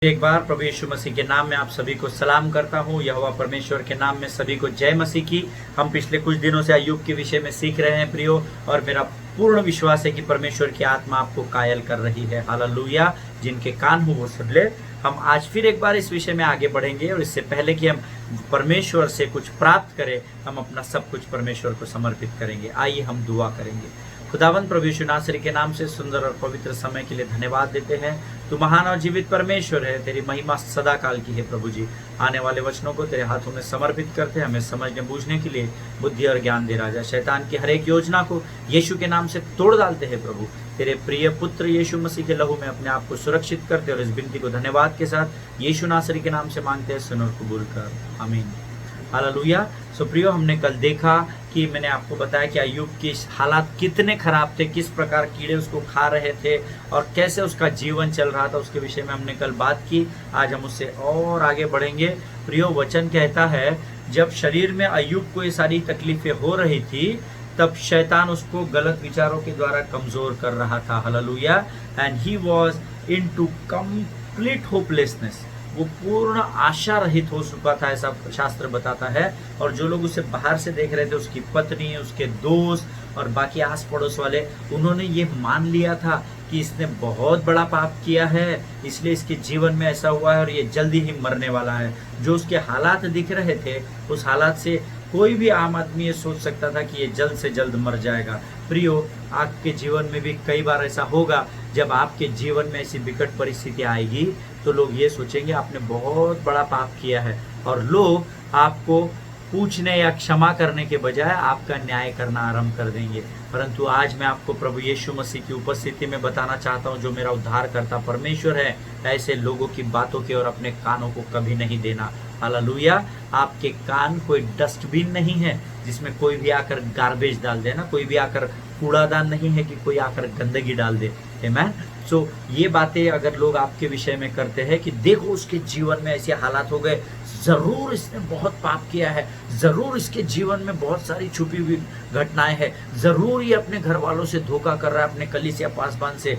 एक बार प्रभु यीशु मसीह के नाम में आप सभी को सलाम करता हूँ। यहोवा परमेश्वर के नाम में सभी को जय मसीह की। हम पिछले कुछ दिनों से अय्यूब के विषय में सीख रहे हैं प्रियो, और मेरा पूर्ण विश्वास है कि परमेश्वर की आत्मा आपको कायल कर रही है। हालेलुया। जिनके कान हो वो सुन ले। हम आज फिर एक बार इस विषय में आगे बढ़ेंगे, और इससे पहले कि हम परमेश्वर से कुछ प्राप्त करें, हम अपना सब कुछ परमेश्वर को समर्पित करेंगे। आइए हम दुआ करेंगे। खुदावंद प्रभु यीशु नासरी के नाम से सुंदर और पवित्र समय के लिए धन्यवाद देते हैं। तू महान और जीवित परमेश्वर है, तेरी महिमा सदा काल की है। प्रभु जी, आने वाले वचनों को तेरे हाथों में समर्पित करते हैं। हमें समझने बूझने के लिए बुद्धि और ज्ञान दे राजा। शैतान की हर एक योजना को यीशु के नाम से तोड़ डालते हैं। प्रभु तेरे प्रिय पुत्र यीशु मसीह के लहू में अपने आप को सुरक्षित करते, और इस विनती को धन्यवाद के साथ यीशु नासरी के नाम से मांगते हैं। सुन और कबूल कर, आमीन। हालेलुया। सो प्रियो, हमने कल देखा कि मैंने आपको बताया कि अय्यूब की हालात कितने खराब थे, किस प्रकार कीड़े उसको खा रहे थे और कैसे उसका जीवन चल रहा था, उसके विषय में हमने कल बात की। आज हम उससे और आगे बढ़ेंगे। प्रियो, वचन कहता है जब शरीर में अय्यूब को ये सारी तकलीफें हो रही थी, तब शैतान उसको गलत विचारों के द्वारा कमजोर कर रहा था। Hallelujah. And he was into complete hopelessness. वो पूर्ण आशा रहित हो चुका था, ऐसा शास्त्र बताता है। और जो लोग उसे बाहर से देख रहे थे, उसकी पत्नी, उसके दोस्त और बाकी आस पड़ोस वाले, उन्होंने ये मान लिया था कि इसने बहुत बड़ा पाप किया है, इसलिए इसके जीवन में ऐसा हुआ है और ये जल्दी ही मरने वाला है। जो उसके हालात दिख रहे थे, उस हालात से कोई भी आम आदमी ये सोच सकता था कि ये जल्द से जल्द मर जाएगा। प्रियो, आपके जीवन में भी कई बार ऐसा होगा। जब आपके जीवन में ऐसी विकट परिस्थिति आएगी तो लोग ये सोचेंगे आपने बहुत बड़ा पाप किया है, और लोग आपको पूछने या क्षमा करने के बजाय आपका न्याय करना आरंभ कर देंगे। परंतु आज मैं आपको प्रभु यीशु मसीह की उपस्थिति में बताना चाहता हूँ, जो मेरा उद्धार करता परमेश्वर है, ऐसे लोगों की बातों के और अपने कानों को कभी नहीं देना। हालेलुया। आपके कान कोई डस्टबिन नहीं है जिसमें कोई भी आकर गार्बेज डाल दे ना, कोई भी आकर कूड़ादान नहीं है कि कोई आकर गंदगी डाल दे। आमीन। सो ये बातें अगर लोग आपके विषय में करते हैं कि देखो उसके जीवन में ऐसे हालात हो गए, जरूर इसने बहुत पाप किया है, जरूर इसके जीवन में बहुत सारी छुपी हुई घटनाएं हैं, जरूर ये अपने घर वालों से धोखा कर रहा है, अपने कलीसिया पासबान से।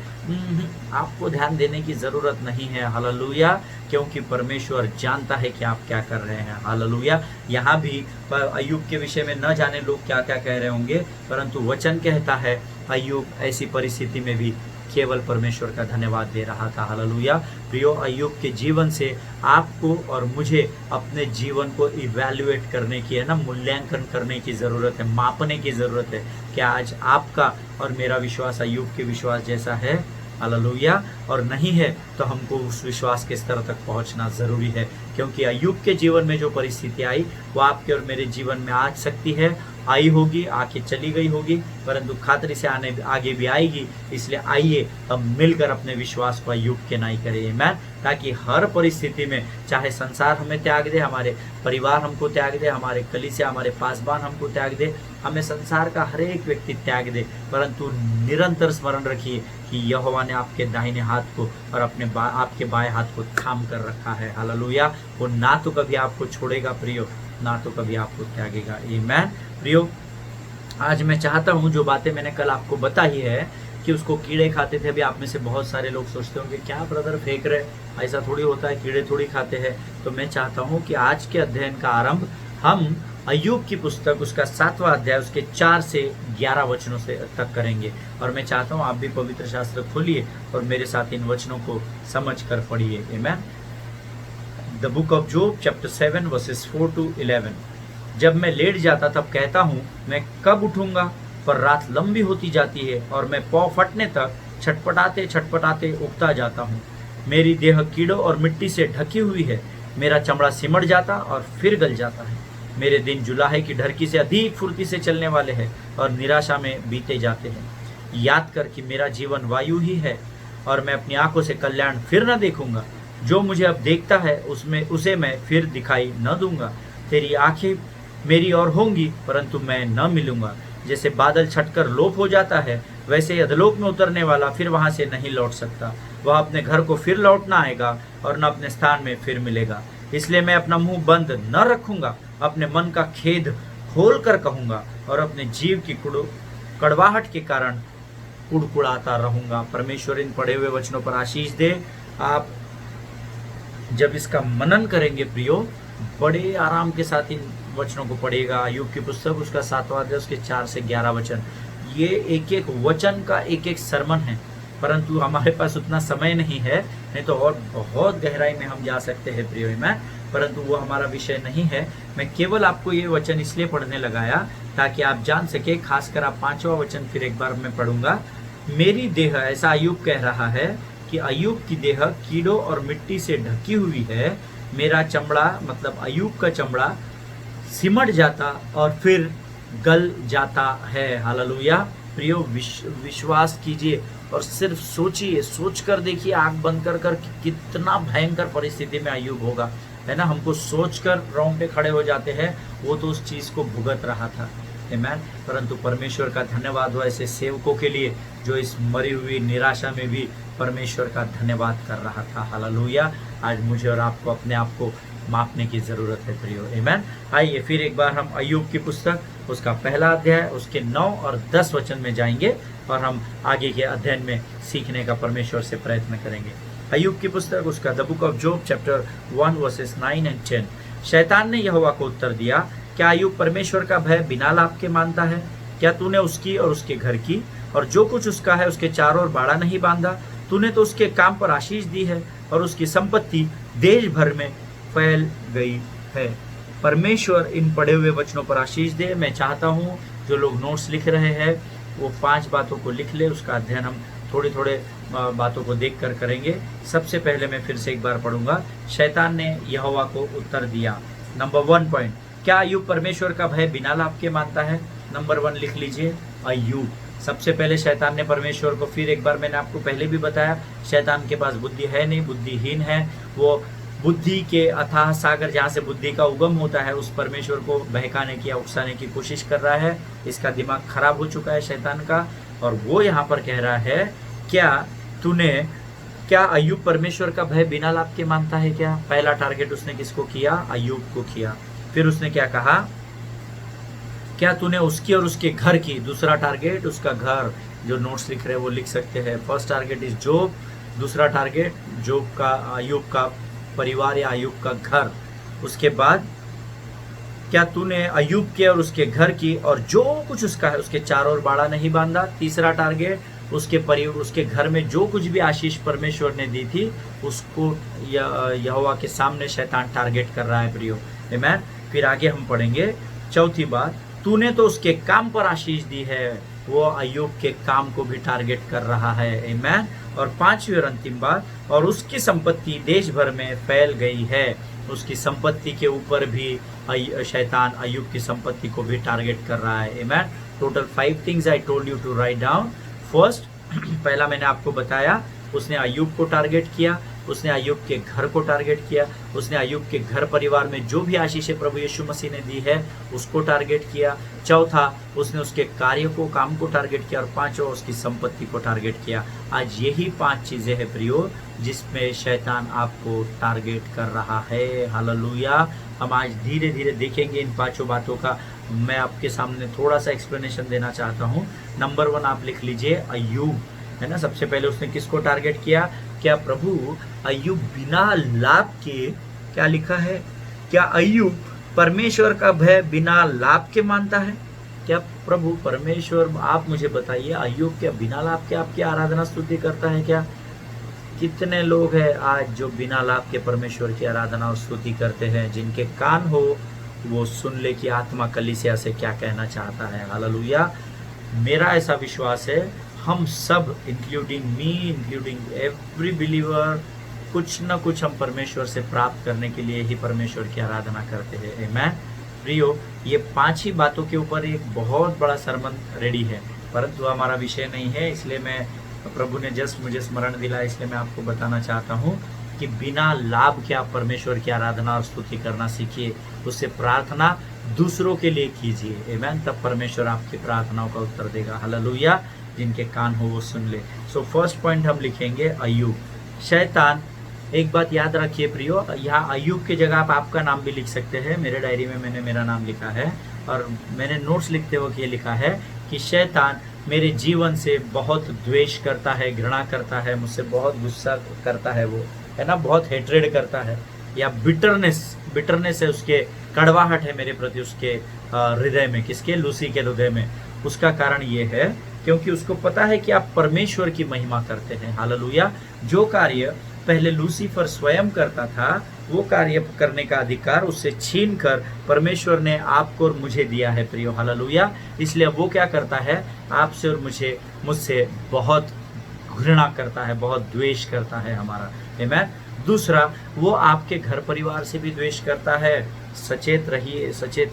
आपको ध्यान देने की जरूरत नहीं है। हालेलुया। क्योंकि परमेश्वर जानता है कि आप क्या कर रहे हैं। हालेलुया। यहाँ भी अय्यूब के विषय में न जाने लोग क्या क्या कह रहे होंगे, परंतु वचन कहता है अय्यूब ऐसी परिस्थिति में भी केवल परमेश्वर का धन्यवाद दे रहा था। हालेलुया। प्रियो, अय्यूब के जीवन से आपको और मुझे अपने जीवन को इवैल्यूएट करने की, है ना, मूल्यांकन करने की ज़रूरत है, मापने की ज़रूरत है। क्या आज आपका और मेरा विश्वास अय्यूब के विश्वास जैसा है? हालेलुया। और नहीं है तो हमको उस विश्वास के स्तर तक पहुंचना ज़रूरी है, क्योंकि अय्यूब के जीवन में जो परिस्थिति आई वो आपके और मेरे जीवन में आ सकती है, आई होगी, आके चली गई होगी, परंतु खातरी से आगे भी आएगी। इसलिए आइए हम मिलकर अपने विश्वास को अय्यूब के नाई करें। आमीन। ताकि हर परिस्थिति में, चाहे संसार हमें त्याग दे, हमारे परिवार हमको त्याग दे, हमारे कलीसिया, हमारे पासबान हमको त्याग दे, हमें संसार का हर एक व्यक्ति त्याग दे, परंतु निरंतर स्मरण रखिए कि यहोवा ने आपके दाहिने हाथ को और आपके बाएं हाथ को थाम कर रखा है। हालेलुया। वो ना तो कभी आपको छोड़ेगा प्रियो, ना तो कभी आपको त्यागेगा। आमीन। प्रियो, आज मैं चाहता हूँ, जो बातें मैंने कल आपको बताई है कि उसको कीड़े खाते थे। अभी आप में से बहुत सारे लोग सोचते होंगे क्या ब्रदर फेंक रहे, ऐसा थोड़ी होता है, कीड़े थोड़ी खाते हैं। तो मैं चाहता हूँ कि आज के अध्ययन का आरंभ हम अय्यूब की पुस्तक, उसका 7वां अध्याय, उसके 4 से 11 वचनों से तक करेंगे। और मैं चाहता हूँ आप भी पवित्र शास्त्र खोलिए और मेरे साथ इन वचनों को समझ कर पढ़िए। आमीन। The book of job chapter 7 versus 4 to 11। जब मैं लेट जाता तब कहता हूँ मैं कब उठूंगा, पर रात लंबी होती जाती है और मैं पौ फटने तक छटपटाते छटपटाते उगता जाता हूँ। मेरी देह कीड़ों और मिट्टी से ढकी हुई है, मेरा चमड़ा सिमट जाता और फिर गल जाता है। मेरे दिन जुलाहे की ढरकी से अधिक फुर्ती से चलने वाले हैं और निराशा में बीते जाते हैं। याद कर कि मेरा जीवन वायु ही है और मैं अपनी आंखों से कल्याण फिर न देखूंगा। जो मुझे अब देखता है उसे मैं फिर दिखाई न दूंगा। तेरी आंखें मेरी ओर होंगी, परंतु मैं न मिलूंगा। जैसे बादल छटकर लोप हो जाता है, वैसे अधलोक में उतरने वाला फिर वहां से नहीं लौट सकता। वह अपने घर को फिर लौट न आएगा और न अपने स्थान में फिर मिलेगा। इसलिए मैं अपना मुंह बंद न रखूंगा, अपने मन का खेद खोल कर कहूंगा और अपने जीव की कड़वाहट के कारण कुड़कुड़ाता रहूंगा। परमेश्वर इन पढ़े हुए वचनों पर आशीष दे। आप जब इसका मनन करेंगे प्रियो, बड़े आराम के साथ इन वचनों को पढ़ेगा। अय्यूब की पुस्तक उसका 7वां अध्याय उसके 4 से 11 वचन, ये एक एक वचन का एक एक सरमन है, परंतु हमारे पास उतना समय नहीं है, नहीं तो और बहुत गहराई में हम जा सकते हैं प्रियो में, परंतु वो हमारा विषय नहीं है। मैं केवल आपको ये वचन इसलिए पढ़ने लगाया ताकि आप जान सके, खासकर आप 5वां वचन फिर एक बार मैं पढ़ूंगा। मेरी देह, ऐसा अय्यूब कह रहा है कि अय्यूब की देह कीड़ों और मिट्टी से ढकी हुई है, मेरा चमड़ा मतलब अय्यूब का चमड़ा सिमट जाता और फिर गल जाता है। हालेलुया। प्रियो, विश्वास कीजिए और सिर्फ सोचिए, सोच कर देखिए, आंख बंद कर कितना भयंकर परिस्थिति में अय्यूब होगा, है ना। हमको सोचकर रोंगटे खड़े हो जाते हैं, वो तो उस चीज को भुगत रहा था, आमीन। परंतु परमेश्वर का धन्यवाद हो ऐसे सेवकों के लिए जो इस मरी हुई निराशा में भी परमेश्वर का धन्यवाद कर रहा था। हालेलुया। आज मुझे और आपको अपने आप को मापने की जरूरत है प्रियो, आमीन। आइए फिर एक बार हम अय्यूब की पुस्तक उसका पहला अध्याय उसके 9 और 10 वचन में जाएंगे और हम आगे के अध्ययन में सीखने का परमेश्वर से प्रयत्न करेंगे। अय्यूब की पुस्तक उसका the book of job chapter 1 versus 9 and 10। शैतान ने यहोवा को उत्तर दिया, क्या अय्यूब परमेश्वर का भय बिना लाभ के मानता है? क्या तूने उसकी और उसके घर की और जो कुछ उसका है उसके चारों ओर बाड़ा नहीं बांधा? तूने तो उसके काम पर आशीष दी है और उसकी संपत्ति देश भर में फैल गई है। परमेश्वर इन पढ़े हुए वचनों पर आशीष दे। मैं चाहता हूँ जो लोग नोट्स लिख रहे हैं वो 5 बातों को लिख ले, उसका अध्ययन हम थोड़े बातों को देख कर करेंगे। सबसे पहले मैं फिर से एक बार पढ़ूंगा। शैतान ने यहोवा को उत्तर दिया। नंबर 1 पॉइंट, क्या अय्यूब परमेश्वर का भय बिना लाभ के मानता है? नंबर 1 लिख लीजिए, अय्यूब। सबसे पहले शैतान ने परमेश्वर को, फिर एक बार मैंने आपको पहले भी बताया, शैतान के पास बुद्धि है नहीं, बुद्धिहीन है वो। बुद्धि के अथाह सागर जहाँ से बुद्धि का उगम होता है, उस परमेश्वर को बहकाने की या उकसाने की कोशिश कर रहा है। इसका दिमाग खराब हो चुका है शैतान का, और वो यहाँ पर कह रहा है, क्या अय्यूब परमेश्वर का भय बिना लाभ के मानता है क्या? पहला टारगेट उसने किसको किया? अय्यूब को किया। फिर उसने क्या कहा? क्या तूने उसकी और उसके घर की? दूसरा टारगेट उसका घर। जो नोट्स लिख रहे हैं वो लिख सकते हैं। फर्स्ट टारगेट इज जॉब, दूसरा टारगेट जॉब का, अय्यूब का परिवार या अय्यूब का घर। उसके बाद क्या तूने अय्यूब के और उसके घर की और जो कुछ उसका है उसके चारों ओर बाड़ा नहीं बांधा? तीसरा टारगेट उसके घर में जो कुछ भी आशीष परमेश्वर ने दी थी उसको यहोवा के सामने शैतान टारगेट कर रहा है प्रियो, आमीन। फिर आगे हम पढ़ेंगे चौथी बात, तूने तो उसके काम पर आशीष दी है। वो अय्यूब के काम को भी टारगेट कर रहा है, आमीन। और 5वीं और अंतिम बात, और उसकी संपत्ति देश भर में फैल गई है। उसकी संपत्ति के ऊपर भी शैतान अय्यूब की संपत्ति को भी टारगेट कर रहा है, आमीन। Total 5 things I told you to write down. First, पहला मैंने आपको बताया, उसने अय्यूब को टारगेट किया, उसने अय्यूब के घर को टारगेट किया, उसने अय्यूब के घर परिवार में जो भी आशीषें प्रभु यीशु मसीह ने दी है उसको टारगेट किया। चौथा, उसने उसके कार्य को, काम को टारगेट किया, और 5वां उसकी संपत्ति को टारगेट किया। आज यही 5 चीजें हैं प्रियो जिसमें शैतान आपको टारगेट कर रहा है। हालेलुया। हम आज धीरे धीरे देखेंगे इन 5 बातों का। मैं आपके सामने थोड़ा सा एक्सप्लेनेशन देना चाहता हूँ। नंबर 1 आप लिख लीजिए, अय्यूब, है ना। सबसे पहले उसने किसको टारगेट किया? क्या प्रभु अय्यूब बिना लाभ के, क्या लिखा है, क्या अय्यूब परमेश्वर का भय बिना लाभ के मानता है? क्या प्रभु परमेश्वर, आप मुझे बताइए, अय्यूब क्या बिना लाभ के आपकी आराधना स्तुति करता है क्या? कितने लोग हैं आज जो बिना लाभ के परमेश्वर की आराधना और स्तुति करते हैं? जिनके कान हो वो सुन ले कि आत्मा कलीसिया से क्या कहना चाहता है। हालेलुया। मेरा ऐसा विश्वास है हम सब, including me, including every believer, कुछ न कुछ हम परमेश्वर से प्राप्त करने के लिए ही परमेश्वर की आराधना करते हैं, आमीन। प्रियो, ये 5 ही बातों के ऊपर एक बहुत बड़ा सरमन रेडी है, परंतु हमारा विषय नहीं है, इसलिए मैं, प्रभु ने जस्ट मुझे स्मरण दिलाया, इसलिए मैं आपको बताना चाहता हूँ कि बिना लाभ के आप परमेश्वर की आराधना और स्तुति करना सीखिए। उससे प्रार्थना दूसरों के लिए कीजिए, आमीन। तब परमेश्वर आपकी प्रार्थनाओं का उत्तर देगा। हालेलुया। जिनके कान हो वो सुन ले। सो फर्स्ट पॉइंट हम लिखेंगे अय्यूब। शैतान, एक बात याद रखिए प्रियो, यहाँ अय्यूब की जगह आप आपका नाम भी लिख सकते हैं। मेरे डायरी में मैंने मेरा नाम लिखा है और मैंने नोट्स लिखते वक्त ये लिखा है कि शैतान मेरे जीवन से बहुत द्वेष करता है, घृणा करता है, मुझसे बहुत गुस्सा करता है वो, है ना, बहुत हेट्रेड करता है, या बिटरनेस है, उसके कड़वाहट है मेरे प्रति, उसके हृदय में, किसके, लूसी के हृदय में, उसका कारण ये है क्योंकि उसको पता है कि आप परमेश्वर की महिमा करते हैं। हालेलुया। जो कार्य पहले लूसीफर स्वयं करता था, वो कार्य करने का अधिकार उससे छीन कर परमेश्वर ने आपको और मुझे दिया है प्रियो। हालेलुया। इसलिए वो क्या करता है, आपसे और मुझसे बहुत घृणा करता है, बहुत द्वेष करता है हमारा। आमीन। दूसरा, वो आपके घर परिवार से भी द्वेष करता है। सचेत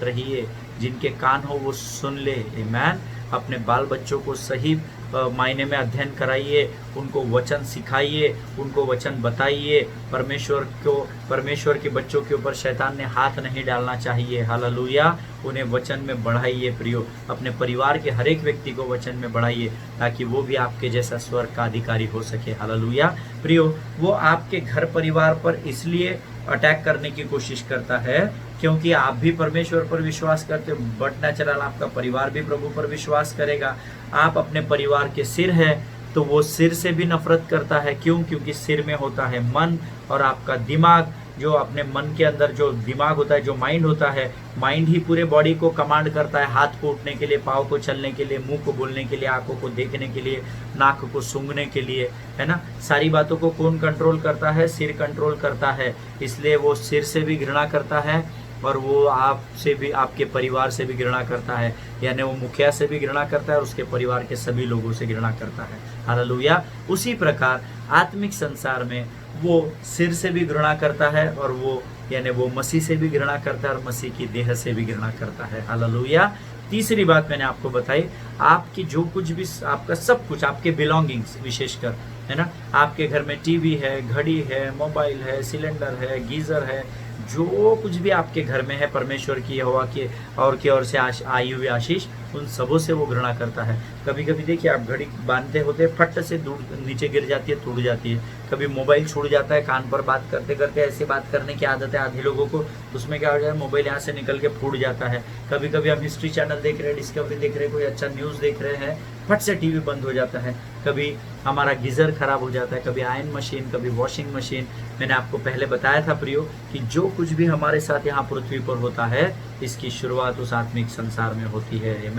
रहिए, जिनके कान हो वो सुन ले। आमीन। अपने बाल बच्चों को सही मायने में अध्ययन कराइए, उनको वचन सिखाइए, उनको वचन बताइए। परमेश्वर के बच्चों के ऊपर शैतान ने हाथ नहीं डालना चाहिए। हालेलुया। उन्हें वचन में बढ़ाइए प्रियो। अपने परिवार के हर एक व्यक्ति को वचन में बढ़ाइए, ताकि वो भी आपके जैसा स्वर्ग का अधिकारी हो सके। हालेलुया। प्रियो, वो आपके घर परिवार पर इसलिए अटैक करने की कोशिश करता है क्योंकि आप भी परमेश्वर पर विश्वास करते हो, बट नेचुरल आपका परिवार भी प्रभु पर विश्वास करेगा। आप अपने परिवार के सिर है, तो वो सिर से भी नफरत करता है। क्यों? क्योंकि सिर में होता है मन, और आपका दिमाग, जो अपने मन के अंदर जो दिमाग होता है, जो माइंड होता है, माइंड ही पूरे बॉडी को कमांड करता है, हाथ को उठने के लिए, पाँव को चलने के लिए, मुंह को बोलने के लिए, आंखों को देखने के लिए, नाक को सूंघने के लिए, है ना। सारी बातों को कौन कंट्रोल करता है? सिर कंट्रोल करता है। इसलिए वो सिर से भी घृणा करता है, और वो आपसे भी, आपके परिवार से भी घृणा करता है, यानी वो मुखिया से भी घृणा करता है और उसके परिवार के सभी लोगों से घृणा करता है। हालेलुया। उसी प्रकार आत्मिक संसार में वो सिर से भी घृणा करता है, और वो यानी वो मसीह से भी घृणा करता है, और मसीह की देह से भी घृणा करता है। हालेलुया। तीसरी बात मैंने आपको बताई, आपकी जो कुछ भी, आपका सब कुछ, आपके बिलोंगिंग्स विशेषकर, है ना, आपके घर में टीवी है, घड़ी है, मोबाइल है, सिलेंडर है, गीजर है, जो कुछ भी आपके घर में है, परमेश्वर की, यहोवा की ओर से आई हुई आशीष, उन सबों से वो घृणा करता है। कभी कभी देखिए, आप घड़ी बांधते होते फट से दूर नीचे गिर जाती है, टूट जाती है। कभी मोबाइल छूट जाता है, कान पर बात करते करते ऐसी बात करने की आदत है आधे लोगों को, उसमें क्या हो जाए, मोबाइल यहाँ से निकल के फूट जाता है। कभी कभी हम हिस्ट्री चैनल देख रहे हैं, डिस्कवरी देख रहे हैं, कोई अच्छा न्यूज़ देख रहे हैं, फट से टीवी बंद हो जाता है। कभी हमारा गीज़र खराब हो जाता है, कभी आयरन मशीन, कभी वॉशिंग मशीन। मैंने आपको पहले बताया था प्रियो कि जो कुछ भी हमारे साथ यहाँ पृथ्वी पर होता है, इसकी शुरुआत उस आत्मिक संसार में होती है। आमीन।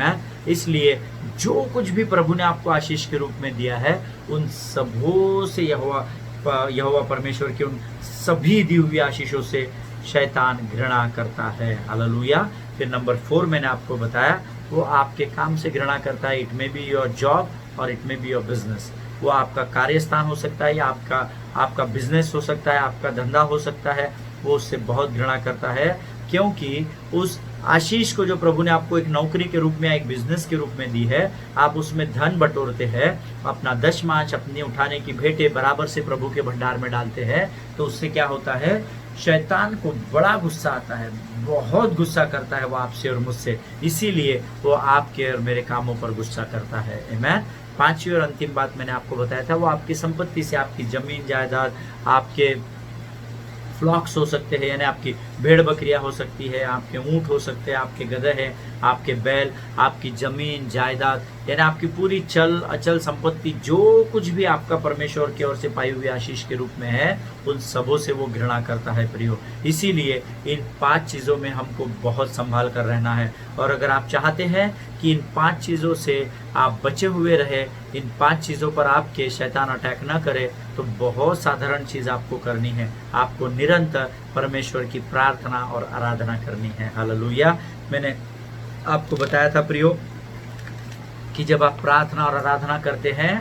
इसलिए जो कुछ भी प्रभु ने आपको आशीष के रूप में दिया है, उन सबों से यहोवा परमेश्वर के उन सभी दी हुई आशीषों से शैतान घृणा करता है। हालेलुया। फिर नंबर 4 मैंने आपको बताया, वो आपके काम से घृणा करता है। It may be your job और it may be your business. वो आपका कार्यस्थान हो सकता है, या आपका बिजनेस हो सकता है, आपका धंधा हो सकता है। वो उससे बहुत घृणा करता है, क्योंकि उस आशीष को जो प्रभु ने आपको एक नौकरी के रूप में, एक बिजनेस के रूप में दी है, आप उसमें धन बटोरते हैं, अपना दशमांश, अपनी उठाने की भेंटें बराबर से प्रभु के भंडार में डालते हैं, तो उससे क्या होता है, शैतान को बड़ा गुस्सा आता है, बहुत गुस्सा करता है वो आपसे और मुझसे। इसीलिए वो आपके और मेरे कामों पर गुस्सा करता है। आमीन। 5वीं और अंतिम बात मैंने आपको बताया था, वो आपकी संपत्ति से, आपकी जमीन जायदाद, आपके फ्लॉक्स हो सकते हैं, यानी आपकी भेड़ बकरियां हो सकती है, आपके ऊंट हो सकते हैं, आपके गधे हैं, आपके बैल, आपकी जमीन जायदाद, यानी आपकी पूरी चल अचल संपत्ति, जो कुछ भी आपका परमेश्वर की ओर से पाई हुई आशीष के रूप में है, उन सबों से वो घृणा करता है प्रियो। इसीलिए इन 5 चीज़ों में हमको बहुत संभाल कर रहना है। और अगर आप चाहते हैं कि इन 5 चीज़ों से आप बचे हुए रहे, इन 5 चीज़ों पर आपके शैतान अटैक ना करे, तो बहुत साधारण चीज़ आपको करनी है। आपको निरंतर परमेश्वर की प्रार्थना और आराधना करनी है। हालेलुया। मैंने आपको बताया था प्रियो कि जब आप प्रार्थना और आराधना करते हैं,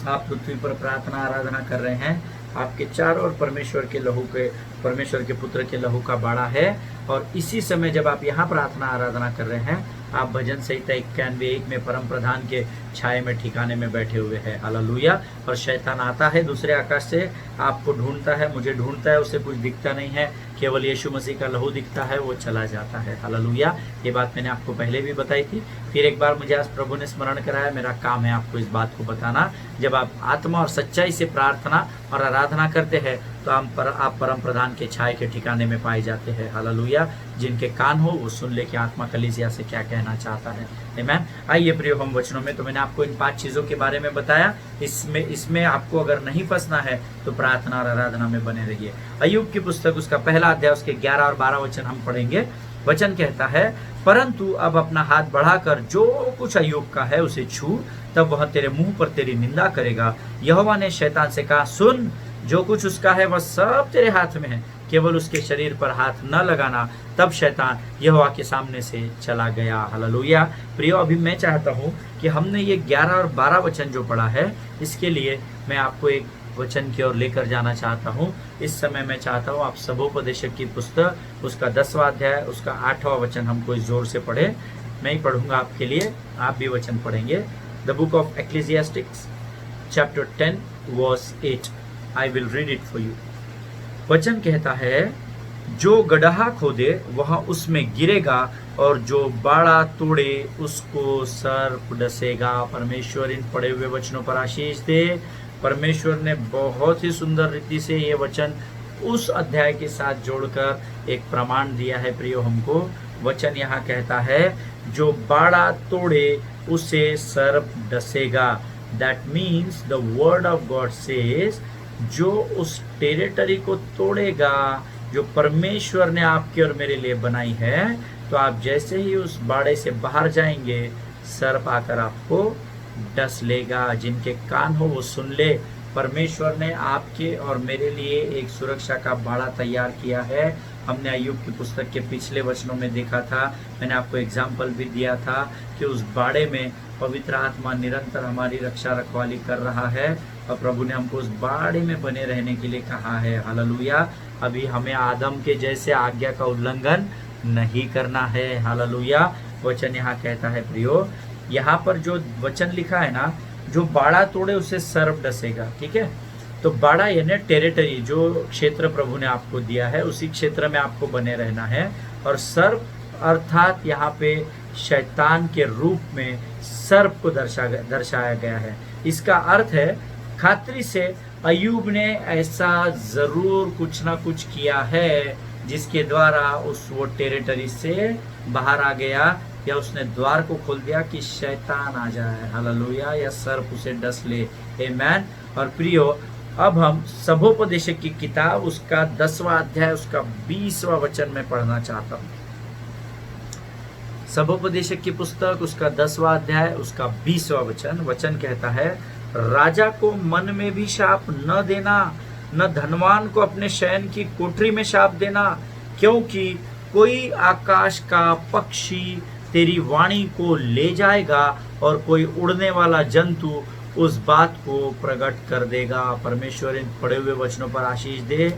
आप पृथ्वी पर प्रार्थना आराधना कर रहे हैं, आपके चारों ओर परमेश्वर के पुत्र के लहू का बाड़ा है। और इसी समय जब आप यहाँ प्रार्थना आराधना कर रहे हैं, आप भजन संहिता 91 में परम प्रधान के छाये में ठिकाने में बैठे हुए हैं। हालेलुया। और शैतान आता है दूसरे आकाश से, आपको ढूंढता है, मुझे ढूंढता है, उसे कुछ दिखता नहीं है, केवल यीशु मसीह का लहू दिखता है, वो चला जाता है। हालेलुया। ये बात मैंने आपको पहले भी बताई थी, फिर एक बार मुझे आज प्रभु ने स्मरण कराया। मेरा काम है आपको इस बात को बताना। जब आप आत्मा और सच्चाई से प्रार्थना और आराधना करते हैं, तो आप परम प्रधान के छाये के ठिकाने में पाए जाते हैं। हालेलुया। जिनके कान हो वो सुन ले कि आत्मा कलीसिया से क्या कहना चाहता है। आमीन। आइए प्रियो, हम वचनों में, तो मैंने आपको इन 5 चीजों के बारे में बताया। इसमें आपको अगर नहीं फंसना है तो प्रार्थना और आराधना में बने रहिए। अय्यूब की पुस्तक उसका पहला अध्याय उसके 11 और 12 वचन हम पढ़ेंगे। वचन कहता है, परंतु अब अपना हाथ बढ़ाकर जो कुछ अय्यूब का है उसे छू, तब वह तेरे मुंह पर तेरी निंदा करेगा। यहोवा ने शैतान से कहा, सुन, जो कुछ उसका है वह सब तेरे हाथ में है, केवल उसके शरीर पर हाथ न लगाना। तब शैतान यहोवा के सामने से चला गया। हालेलुया। प्रियो, अभी मैं चाहता हूँ कि हमने ये 11 और 12 वचन जो पढ़ा है, इसके लिए मैं आपको एक वचन की ओर लेकर जाना चाहता हूँ। इस समय मैं चाहता हूँ आप सबोपदेशक की पुस्तक उसका 10वां अध्याय उसका 8वां वचन हम कोई जोर से पढ़े। मैं ही पढ़ूंगा आपके लिए, आप भी वचन पढ़ेंगे। The book of Ecclesiastes chapter 10 verse 8। I will read it for you. वचन कहता है, जो गड्ढा खोदे वह उसमें गिरेगा, और जो बाड़ा तोड़े उसको सर्प डसेगा। परमेश्वर इन पढ़े हुए वचनों पर आशीष दे। परमेश्वर ने बहुत ही सुंदर रीति से ये वचन उस अध्याय के साथ जोड़कर एक प्रमाण दिया है। प्रियो, हमको वचन यहाँ कहता है, जो बाड़ा तोड़े उसे सर्प डसेगा। That means the word of God says, जो उस टेरिटरी को तोड़ेगा जो परमेश्वर ने आपके और मेरे लिए बनाई है, तो आप जैसे ही उस बाड़े से बाहर जाएंगे, सर्प आकर आपको डस लेगा। जिनके कान हो वो सुन ले। परमेश्वर ने आपके और मेरे लिए एक सुरक्षा का बाड़ा तैयार किया है। हमने अय्यूब की पुस्तक के पिछले वचनों में देखा था, मैंने आपको एग्जाम्पल भी दिया था कि उस बाड़े में पवित्र आत्मा निरंतर हमारी रक्षा रखवाली कर रहा है, और प्रभु ने हमको उस बाड़े में बने रहने के लिए कहा है। हालेलुया। अभी हमें आदम के जैसे आज्ञा का उल्लंघन नहीं करना है। हालेलुया। वचन यहाँ कहता है, प्रियो, यहाँ पर जो वचन लिखा है ना, जो बाड़ा तोड़े उसे सर्प डसेगा। ठीक है, तो बाड़ा यानी टेरिटरी, जो क्षेत्र प्रभु ने आपको दिया है उसी क्षेत्र में आपको बने रहना है। और सर्प अर्थात यहाँ पे शैतान के रूप में सर्प को दर्शाया गया है। इसका अर्थ है, खातिर से अय्यूब ने ऐसा जरूर कुछ ना कुछ किया है जिसके द्वारा उस वो टेरिटरी से बाहर आ गया, या उसने द्वार को खोल दिया कि शैतान आ जाए। हालेलुया। या सर्प उसे डस ले। आमेन। और प्रियो, अब हम सबोपदेशक की किताब उसका 10वां अध्याय उसका 20वां वचन में पढ़ना चाहता हूँ। सबोपदेशक की पुस्तक उसका 10वां अध्याय उसका 20वां वचन। वचन कहता है, राजा को मन में भी शाप न देना, न धनवान को अपने शयन की कोठरी में शाप देना, क्योंकि कोई आकाश का पक्षी तेरी वाणी को ले जाएगा, और कोई उड़ने वाला जंतु उस बात को प्रकट कर देगा। परमेश्वर इन पढ़े हुए वचनों पर आशीष दे।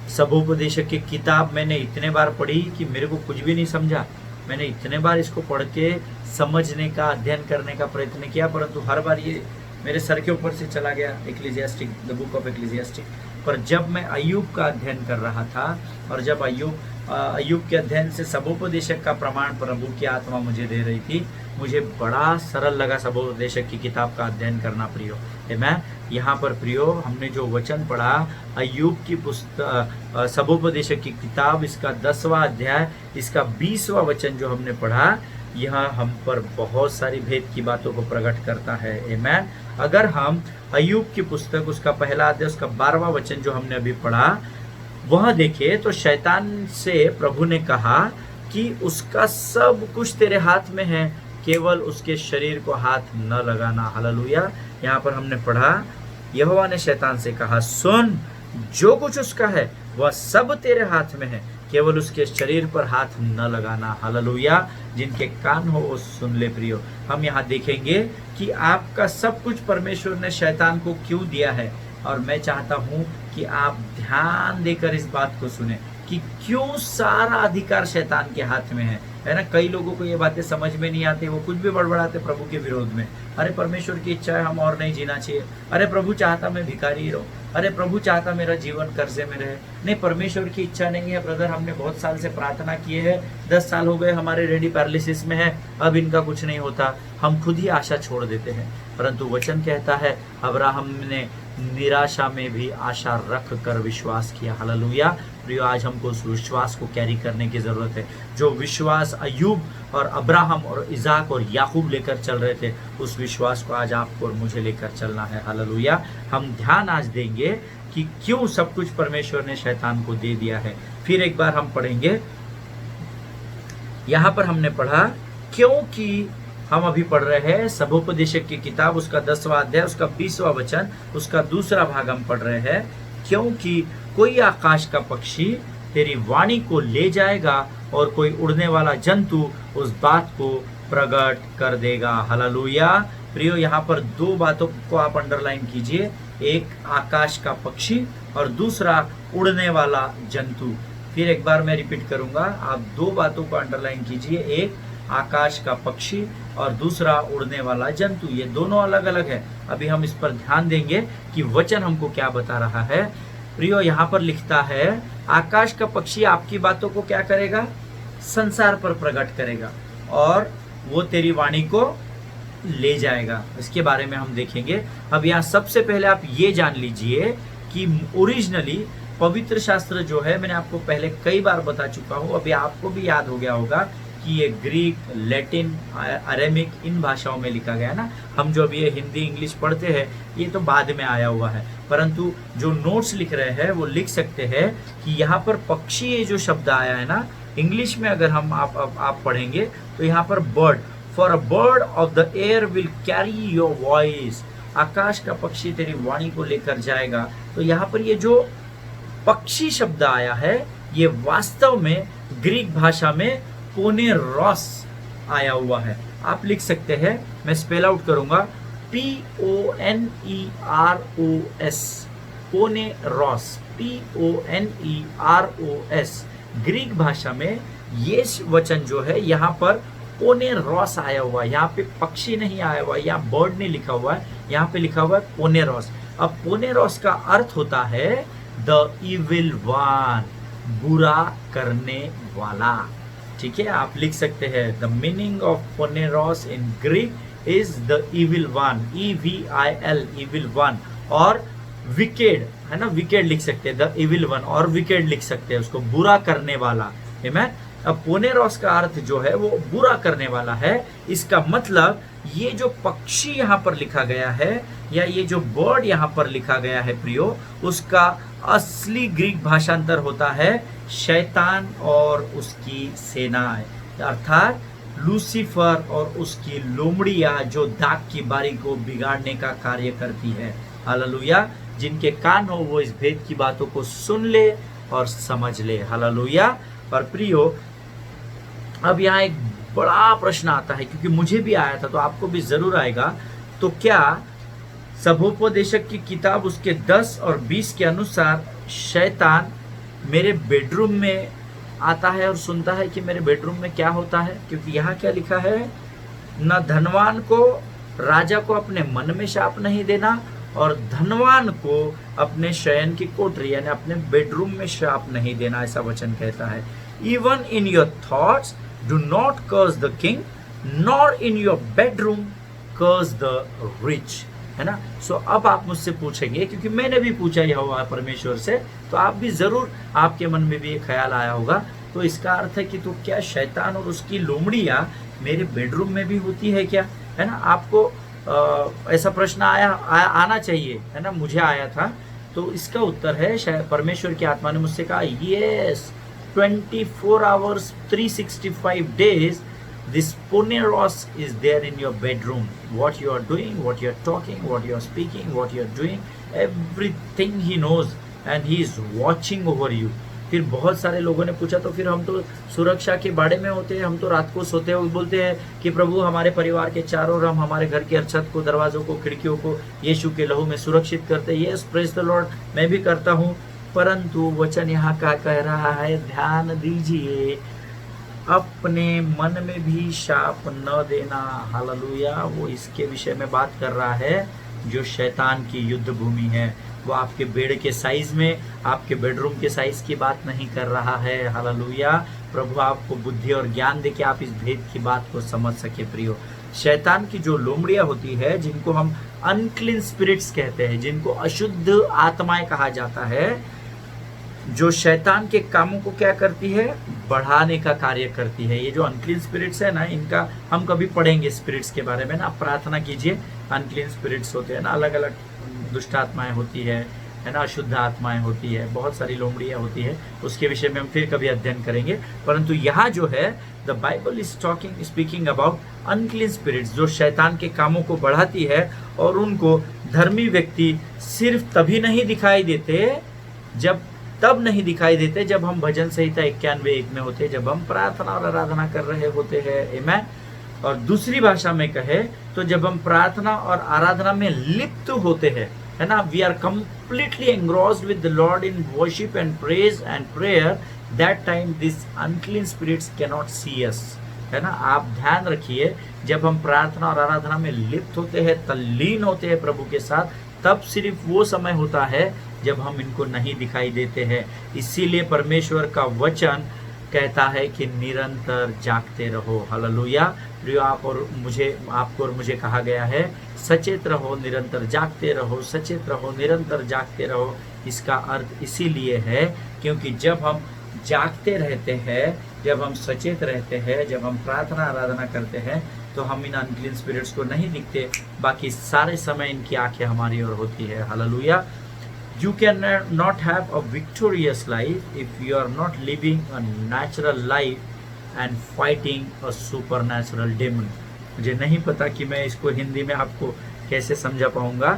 सबोपदेशक की किताब मैंने इतने बार पढ़ी कि मेरे को कुछ भी नहीं समझा। मैंने इतने बार इसको पढ़ के समझने का, अध्ययन करने का प्रयत्न किया, परंतु हर बार ये मेरे सर के ऊपर से चला गया। एक्लेसियास्टिक, द बुक ऑफ एक्लेसियास्टिक। पर जब मैं अय्यूब का अध्ययन कर रहा था, और जब अय्यूब के अध्ययन से सबोपदेशक का प्रमाण प्रभु की आत्मा मुझे दे रही थी, मुझे बड़ा सरल लगा सबोपदेशक की किताब का अध्ययन करना। प्रियो, मैं यहाँ पर प्रियो, हमने जो वचन पढ़ा अय्यूब की पुस्तक सबोपदेशक की किताब इसका 10वां अध्याय इसका 20वां वचन जो हमने पढ़ा, यह हम पर बहुत सारी भेद की बातों को प्रकट करता है। आमेन। अगर हम अय्यूब की पुस्तक उसका पहला अध्याय उसका 12वां वचन जो हमने अभी पढ़ा वह देखे, तो शैतान से प्रभु ने कहा कि उसका सब कुछ तेरे हाथ में है, केवल उसके शरीर को हाथ न लगाना। हालेलुया। यहाँ पर हमने पढ़ा, यहोवा ने शैतान से कहा, सुन, जो कुछ उसका है वह सब तेरे हाथ में है, केवल उसके शरीर पर हाथ न लगाना। हालेलुया। जिनके कान हो वो सुन ले। प्रियो, हम यहाँ देखेंगे कि आपका सब कुछ परमेश्वर ने शैतान को क्यों दिया है, और मैं चाहता हूँ कि आप ध्यान देकर इस बात को सुने कि क्यों सारा अधिकार शैतान के हाथ में है ना। कई लोगों को ये बातें समझ में नहीं आती, वो कुछ भी बड़बड़ाते प्रभु के विरोध में। अरे परमेश्वर की इच्छा है हम और नहीं जीना चाहिए। अरे प्रभु चाहता मैं भिखारी ही रहूं। अरे प्रभु चाहता मेरा जीवन कर्जे में रहे। नहीं, परमेश्वर की इच्छा नहीं है ब्रदर। हमने बहुत साल से प्रार्थना किए है, 10 साल हो गए हमारे रेडी पैरालिसिस में है, अब इनका कुछ नहीं होता। हम खुद ही आशा छोड़ देते हैं। परंतु वचन कहता है, अब्राहम ने निराशा में भी आशा रख कर विश्वास किया। हालेलुया। प्रियो, आज हमको उस विश्वास को कैरी करने की जरूरत है। जो विश्वास अय्यूब और अब्राहम और इजाक और याकूब लेकर चल रहे थे, उस विश्वास को आज आपको और मुझे लेकर चलना है। हालेलुया। हम ध्यान आज देंगे कि क्यों सब कुछ परमेश्वर ने शैतान को दे दिया है। फिर एक बार हम पढ़ेंगे। यहाँ पर हमने पढ़ा, क्योंकि हम अभी पढ़ रहे हैं सबोपदेशक की किताब, उसका 10वां अध्याय, उसका 20वां वचन, उसका दूसरा भाग हम पढ़ रहे हैं। क्योंकि कोई आकाश का पक्षी तेरी वाणी को ले जाएगा और कोई उड़ने वाला जंतु उस बात को प्रकट कर देगा। हालेलुया। प्रियो, यहाँ पर दो बातों को आप अंडरलाइन कीजिए, एक आकाश का पक्षी और दूसरा उड़ने वाला जंतु। फिर एक बार मैं रिपीट करूंगा, आप दो बातों को अंडरलाइन कीजिए, एक आकाश का पक्षी और दूसरा उड़ने वाला जंतु। ये दोनों अलग अलग है। अभी हम इस पर ध्यान देंगे कि वचन हमको क्या बता रहा है। प्रियो, यहाँ पर लिखता है, आकाश का पक्षी आपकी बातों को क्या करेगा? संसार पर प्रकट करेगा और वो तेरी वाणी को ले जाएगा। इसके बारे में हम देखेंगे। अब यहाँ सबसे पहले आप ये जान लीजिए कि ओरिजिनली पवित्र शास्त्र जो है, मैंने आपको पहले कई बार बता चुका हूँ, अभी आपको भी याद हो गया होगा कि ये ग्रीक, लैटिन, अरेमिक, इन भाषाओं में लिखा गया ना। हम जो अभी ये हिंदी इंग्लिश पढ़ते हैं, ये तो बाद में आया हुआ है, परंतु जो नोट्स लिख रहे हैं वो लिख सकते हैं कि यहाँ पर पक्षी ये जो शब्द आया है ना, इंग्लिश में अगर हम आप पढ़ेंगे तो यहाँ पर bird, for a bird of the air will carry your voice, आकाश का पक्षी तेरी वाणी को लेकर जाएगा। तो यहाँ पर ये जो पक्षी शब्द आया है, ये वास्तव में ग्रीक भाषा में पोनेरोस आया हुआ है। आप लिख सकते हैं, मैं स्पेल आउट करूंगा, P-O-N-E-R-O-S, पोनेरोस, P-O-N-E-R-O-S। ग्रीक भाषा में ये वचन जो है, यहाँ पर पोनेरोस आया हुआ है। यहाँ पे पक्षी नहीं आया हुआ है, यहाँ बर्ड नहीं लिखा हुआ है, यहाँ पे लिखा हुआ है पोनेरोस। अब पोनेरोस का अर्थ होता है द इविल वन, बुरा करने वाला। ठीक है, आप लिख सकते हैं, the meaning of poneros in Greek is the evil one, EVIL, evil one. और विकेड है ना, विकेड लिख सकते हैं, द इविल वन, और विकेड लिख सकते हैं उसको, बुरा करने वाला। आमीन। अब पोनेरोस का अर्थ जो है वो बुरा करने वाला है। इसका मतलब ये जो पक्षी यहाँ पर लिखा गया है, या ये जो बर्ड यहाँ पर लिखा गया है प्रियो, उसका असली ग्रीक भाषांतर होता है शैतान और उसकी सेनाएं, अर्थात लूसीफर और उसकी लोमड़ियां जो दाग की बारी को बिगाड़ने का कार्य करती है। हालेलुया। जिनके कान हो वो इस भेद की बातों को सुन ले और समझ ले। हालेलुया। पर प्रियो, अब यहाँ एक बड़ा प्रश्न आता है, क्योंकि मुझे भी आया था तो आपको भी जरूर आएगा। तो क्या सबोपदेशक की किताब उसके 10 और 20 के अनुसार शैतान मेरे बेडरूम में आता है और सुनता है कि मेरे बेडरूम में क्या होता है? क्योंकि यहाँ क्या लिखा है, न धनवान को, राजा को अपने मन में शाप नहीं देना, और धनवान को अपने शयन की कोठरी यानी अपने बेडरूम में श्राप नहीं देना, ऐसा वचन कहता है। Even in your thoughts do not curse the king, nor in your bedroom curse the rich, है ना। सो अब आप मुझसे पूछेंगे, क्योंकि मैंने भी पूछा यहोवा परमेश्वर से, तो आप भी जरूर, आपके मन में भी एक ख्याल आया होगा, तो इसका अर्थ है कि तो क्या शैतान और उसकी लोमड़ियां मेरे बेडरूम में भी होती है क्या, है ना। आपको ऐसा प्रश्न आना चाहिए, है ना। मुझे आया था, तो इसका उत्तर है, शायद परमेश्वर की आत्मा ने मुझसे कहा, yes, 24 hours 365 days this poneros is there in your bedroom. What you are doing, what you are talking, what you are speaking, what you are doing, everything he knows and he is watching over you. फिर बहुत सारे लोगों ने पूछा, तो फिर हम तो सुरक्षा के बाड़े में होते हैं, हम तो रात को सोते हुए बोलते हैं कि प्रभु हमारे परिवार के चारों ओर, हम हमारे घर के छत को, दरवाजों को, खिड़कियों को यीशु के लहू में सुरक्षित करते हैं। यस, प्रेज द लॉर्ड, मैं भी करता हूँ, परंतु वचन यहाँ का कह रहा है, ध्यान दीजिए, अपने मन में भी शाप न देना। हालेलुया। वो इसके विषय में बात कर रहा है जो शैतान की युद्ध भूमि है। वो आपके बेड के साइज में, आपके बेडरूम के साइज की बात नहीं कर रहा है। हालेलुया। प्रभु आपको बुद्धि और ज्ञान दे के आप इस भेद की बात को समझ सके। प्रियो, शैतान की जो लोमड़ियां होती है, जिनको हम अनक्लीन स्पिरिट्स कहते हैं, जिनको अशुद्ध आत्माएं कहा जाता है, जो शैतान के कामों को क्या करती है, बढ़ाने का कार्य करती है। ये जो अनक्लीन स्पिरिट्स है ना, इनका हम कभी पढ़ेंगे स्पिरिट्स के बारे में ना, आप प्रार्थना कीजिए। अनक्लीन स्पिरिट्स होते हैं ना, अलग अलग दुष्ट आत्माएं होती है ना, अशुद्ध आत्माएं होती है, बहुत सारी लोमड़ियां होती है, उसके विषय में हम फिर कभी अध्ययन करेंगे। परंतु यहाँ जो है, the Bible is speaking about unclean spirits, जो शैतान के कामों को बढ़ाती है, और उनको धर्मी व्यक्ति सिर्फ तभी नहीं दिखाई देते, तब नहीं दिखाई देते जब हम भजन संहिता 91:1 में होते, जब हम प्रार्थना और आराधना कर रहे होते हैं। आमेन। और दूसरी भाषा में कहे तो जब हम प्रार्थना और आराधना में लिप्त होते हैं, है ना, we are completely engrossed with the Lord in worship and praise and prayer, that time this unclean spirits can not see us, है ना। आप ध्यान रखिए, जब हम प्रार्थना और आराधना में लिप्त होते हैं, तल्लीन होते हैं प्रभु के साथ, तब सिर्फ वो समय होता है जब हम इनको नहीं दिखाई देते हैं। इसीलिए परमेश्वर का वचन कहता है कि निरंतर जागते रहो। हालेलुया। प्रियो, आपको और मुझे कहा गया है, सचेत रहो, निरंतर जागते रहो, सचेत रहो, निरंतर जागते रहो। इसका अर्थ इसीलिए है क्योंकि जब हम जागते रहते हैं, जब हम सचेत रहते हैं, जब हम प्रार्थना आराधना करते हैं, तो हम इन अनक्लीन स्पिरिट्स को नहीं दिखते, बाकी सारे समय इनकी आंखें हमारी ओर होती है। Hallelujah. You can not have a victorious life if you are not living a natural life and fighting a supernatural demon। मुझे नहीं पता कि मैं इसको हिंदी में आपको कैसे समझा पाऊंगा।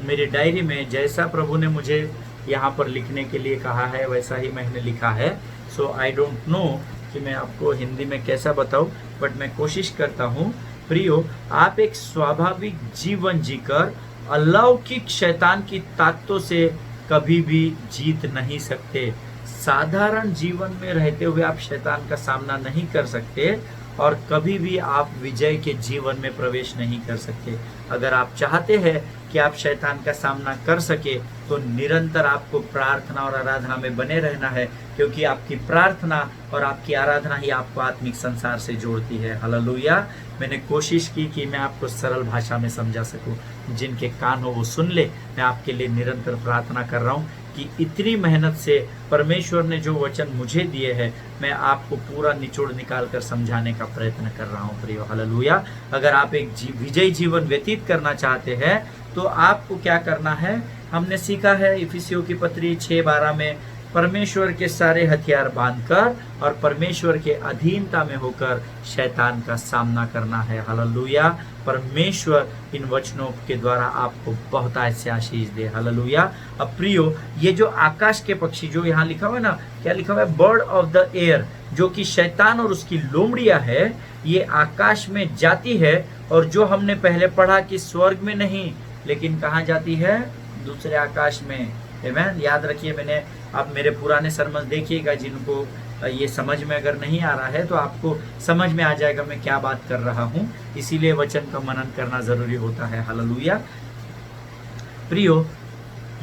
मेरी डायरी में जैसा प्रभु ने मुझे यहाँ पर लिखने के लिए कहा है, वैसा ही मैंने लिखा है। सो आई डोंट नो कि मैं आपको हिंदी में कैसा बताऊं, बट मैं कोशिश करता हूँ। प्रियो, आप एक स्वाभाविक जीवन जीकर अलौकिक शैतान की ताकतों से कभी भी जीत नहीं सकते। साधारण जीवन में रहते हुए आप शैतान का सामना नहीं कर सकते, और कभी भी आप विजय के जीवन में प्रवेश नहीं कर सकते। अगर आप चाहते हैं कि आप शैतान का सामना कर सके, तो निरंतर आपको प्रार्थना और आराधना में बने रहना है, क्योंकि आपकी प्रार्थना और आपकी आराधना ही आपको आत्मिक संसार से जोड़ती है। हालेलुया। मैंने कोशिश की कि मैं आपको सरल भाषा में समझा सकूं, जिनके कान हो वो सुन ले। मैं आपके लिए निरंतर प्रार्थना कर रहा हूं कि इतनी मेहनत से परमेश्वर ने जो वचन मुझे दिए हैं, मैं आपको पूरा निचोड़ निकाल कर समझाने का प्रयत्न कर रहा हूं। प्रियो, हालेलुया। अगर आप एक विजयी जीवन व्यतीत करना चाहते हैं, तो आपको क्या करना है, हमने सीखा है इफिसियों की पत्री 6:12 में, परमेश्वर के सारे हथियार बांधकर और परमेश्वर के अधीनता में होकर शैतान का सामना करना है। हालेलुया। परमेश्वर इन वचनों के द्वारा आपको बहुत ऐसे आशीष दे। हालेलुया। अब प्रियो, ये जो आकाश के पक्षी, जो यहाँ लिखा हुआ है ना, क्या लिखा हुआ है, बर्ड ऑफ द एयर, जो कि शैतान और उसकी लोमड़ियां है, ये आकाश में जाती है। और जो हमने पहले पढ़ा कि स्वर्ग में नहीं, लेकिन कहाँ जाती है, दूसरे आकाश में। आमीन। याद रखिए, मैंने आप मेरे पुराने सरमन देखिएगा, जिनको ये समझ में अगर नहीं आ रहा है तो आपको समझ में आ जाएगा मैं क्या बात कर रहा हूँ। इसीलिए वचन का मनन करना जरूरी होता है। हालेलुया। प्रियो,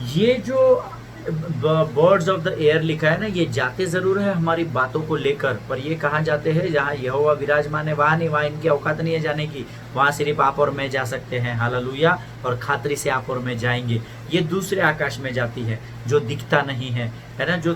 ये जो बर्ड्स ऑफ द एयर लिखा है ना, ये जाते जरूर है हमारी बातों को लेकर, पर ये कहाँ जाते हैं, जहाँ यहोवा विराजमान है वहाँ नहीं, वहाँ इनकी औकात नहीं है जाने की। वहाँ सिर्फ आप और मैं जा सकते हैं। हालेलुया। और खातरी से आप और मैं जाएंगे। ये दूसरे आकाश में जाती है, जो दिखता नहीं है ना, जो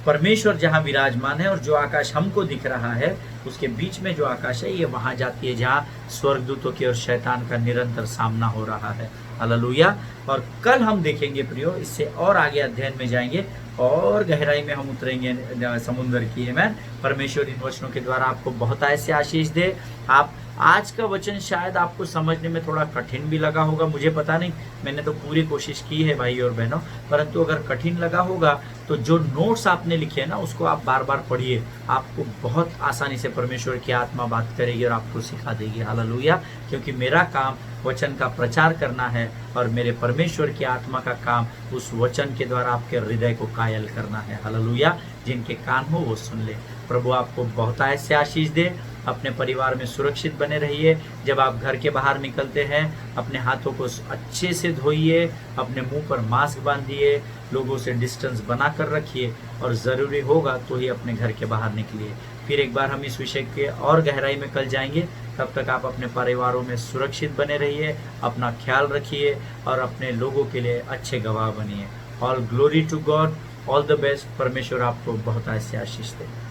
परमेश्वर जहाँ विराजमान है, और जो आकाश हमको दिख रहा है, उसके बीच में जो आकाश है, ये वहाँ जाती है जहाँ स्वर्गदूतों की और शैतान का निरंतर सामना हो रहा है। हालेलुया। और कल हम देखेंगे प्रियो, इससे और आगे अध्ययन में जाएंगे और गहराई में हम उतरेंगे समुद्र की। आमीन। परमेश्वर इन वचनों के द्वारा आपको बहुत ऐसे आशीष दे। आप आज का वचन शायद आपको समझने में थोड़ा कठिन भी लगा होगा, मुझे पता नहीं, मैंने तो पूरी कोशिश की है भाई और बहनों, परंतु अगर कठिन लगा होगा तो जो नोट्स आपने लिखे हैं ना, उसको आप बार बार पढ़िए। आपको बहुत आसानी से परमेश्वर की आत्मा बात करेगी और आपको सिखा देगी। हालेलुया। क्योंकि मेरा काम वचन का प्रचार करना है, और मेरे परमेश्वर की आत्मा का काम उस वचन के द्वारा आपके हृदय को कायल करना है। हालेलुया। जिनके कान हो वो सुन ले। प्रभु आपको बहुत ऐसे आशीष दे। अपने परिवार में सुरक्षित बने रहिए। जब आप घर के बाहर निकलते हैं, अपने हाथों को अच्छे से धोइए, अपने मुंह पर मास्क बांधिए, लोगों से डिस्टेंस बना कर रखिए, और ज़रूरी होगा तो ही अपने घर के बाहर निकलिए। फिर एक बार हम इस विषय के और गहराई में कल जाएंगे। तब तक आप अपने परिवारों में सुरक्षित बने रहिए, अपना ख्याल रखिए और अपने लोगों के लिए अच्छे गवाह बनिए। All glory to God, all the best. परमेश्वर आपको बहुत ऐसे आशीष दे।